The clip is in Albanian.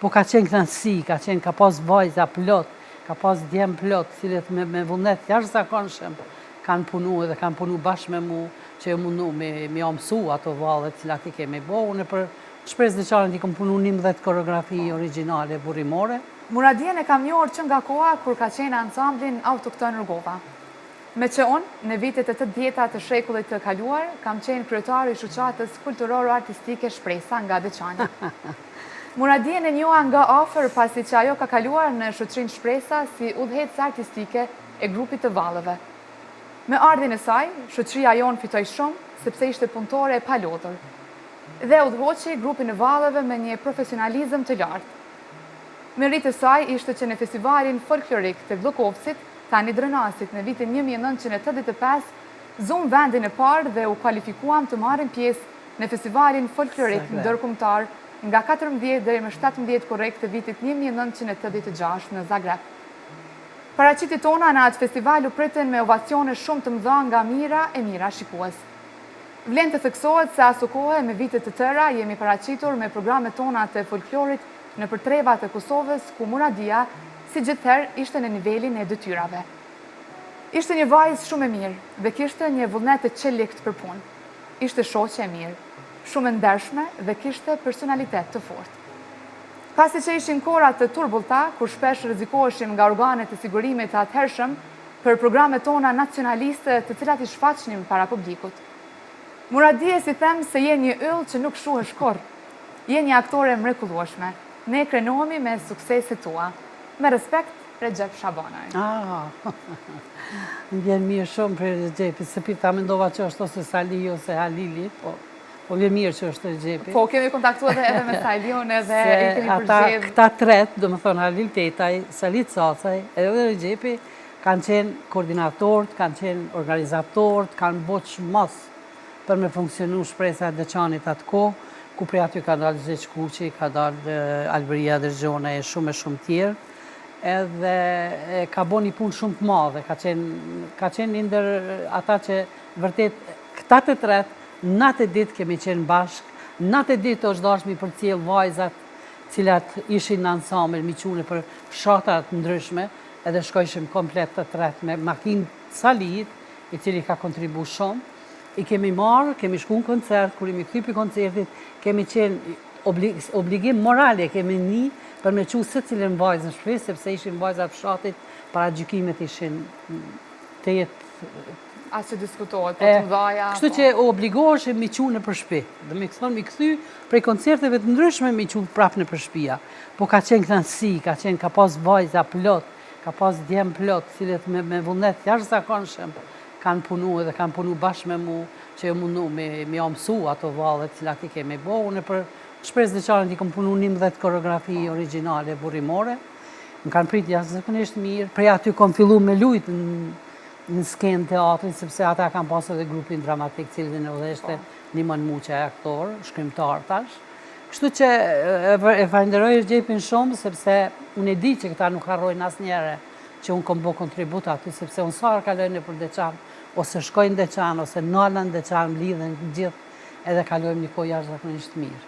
po ka qenë kënaqësi, ka pas vajza plot, ka pas djem plot, cilët me vullnet jashtëzakonshëm kanë punu edhe kanë punu bashkë me mu, që e mundu me mësu ato vallet cilat i kemi bo. Unë për Shpresë Deçanit i kam punu 11 koreografi origjinale burimore. Muradien e kam njohur që nga koha kur ka qenë ansamblin Autokton Rrugova. Me që unë, në vitet e 80 të shekullit të kaluar, kam qenë kryetari i shoqatës kulturoro-artistike Shpresa nga Deçani. Muradien e njoha nga afër pasi që ajo ka kaluar në shoqërinë Shpresa si udhëhecëse artistike e grupit të vallëve. Me ardhin e saj, shoqëria jonë fitoi shumë sepse ishte punëtore e palodhur dhe udhëhoqi grupin e vallëve me një profesionalizëm të lartë. Meritë e saj ishte që në festivalin folklorik të Vllukovcit, tani Drenasit, në vitin 1985, zum vendin e parë dhe u kualifikuam të marrim pjesë në festivalin folklorik ndërkombëtar nga 14 deri më 17 korrekt të vitit 1986 në Zagreb. Paraqitet tona në atë festival u pritën me ovacione shumë të mëdha nga mira e mira shikues. Vlen të theksohet se asu kohë me vite të tëra jemi paraqitur me programet tona të folklorit në trevat e Kosovës, ku Muradia, si gjithëherë, ishte në nivelin e detyrave. Ishte një vajzë shumë e mirë dhe kishte një vullnet të qelikt për punë. Ishte shoqe e mirë, shumë e ndershme dhe kishte personalitet të fortë. Pasi që ishin korat të turbullta, kur shpesh rrezikoheshim nga organet e sigurimit të atëhershëm për programet tona nacionaliste të cilat i shfaqnim para publikut. Muradie si them se je një yll që nuk shuhesh kurrë. Je një aktore mrekullueshme. Ne krenohemi me sukseset tua. Me respekt, Recep Shabanaj. Më vjen mirë shumë për Recepit, se ta mendova që është ose Sali ose Halili, po vjen mirë që është Recepi. Po, kemi kontaktuar edhe me Salion edhe i kemi përgjedhur. Këta tret, do më thonë Halil Tetaj, Salit Sacaj, edhe Recepi, kanë qenë koordinatorët, kanë qenë organizatorët, kanë botë shumë mas për me funksionu Shpresa Deçanit atë kohë, ku prej aty ka dalë Zeq Kuqi, ka dalë Alberia Dërgjone e shumë tjerë, edhe ka bo një punë shumë të madhe, ka qenë ndër ata që vërtet këta të tret, natë e ditë kemi qenë bashkë, natë e ditë është dashmi për cilë vajzat cilat ishin në ansamble, miqune për fshatat ndryshme, edhe shkojshim komplet të tret me makinë Salit, i cili ka kontribu shumë. I kemi marrë, kemi shku në koncert, kur imi kthyer koncertit, kemi qenë obligim morale, kemi një për me qu se cilën vajzë në shtëpi, sepse ishin vajzat fshatit, para gjykimet ishin të jetë... As që diskutohet, po të mdhaja... Kështu që obligoheshim mi qu në për shtëpi. Dhe me këthon, mi kthy prej koncerteve të ndryshme mi qu prap në për shtëpia. Po ka qenë kënaqësi, ka pas vajza plot, ka pas djem plot, cilët me vullnet jashtëzakonshëm kanë punu edhe kanë punu bashkë me mu, që e mundu me mësu ato vallet cilat i kemi bo. Unë për Shpresë Deçanit i kam punu 11 koreografi origjinale burimore, më kanë prit jashtëzakonisht mirë, prej aty kam fillu me lujt në skenë teatrin, sepse ata kanë pas edhe grupin dramatik, cilin e udheshte Nimon Muqaj, aktor, shkrimtar tash. Kështu që e falenderoj Recepin shumë, sepse unë e di që këta nuk harrojnë asnjëherë që unë kom bo kontribut aty, sepse unë sarë kalojnë për Deçan, ose shkojnë Deçan, ose nalën Deçan, lidhen gjithë, edhe kalojmë një kohë jashtëzakonisht mirë.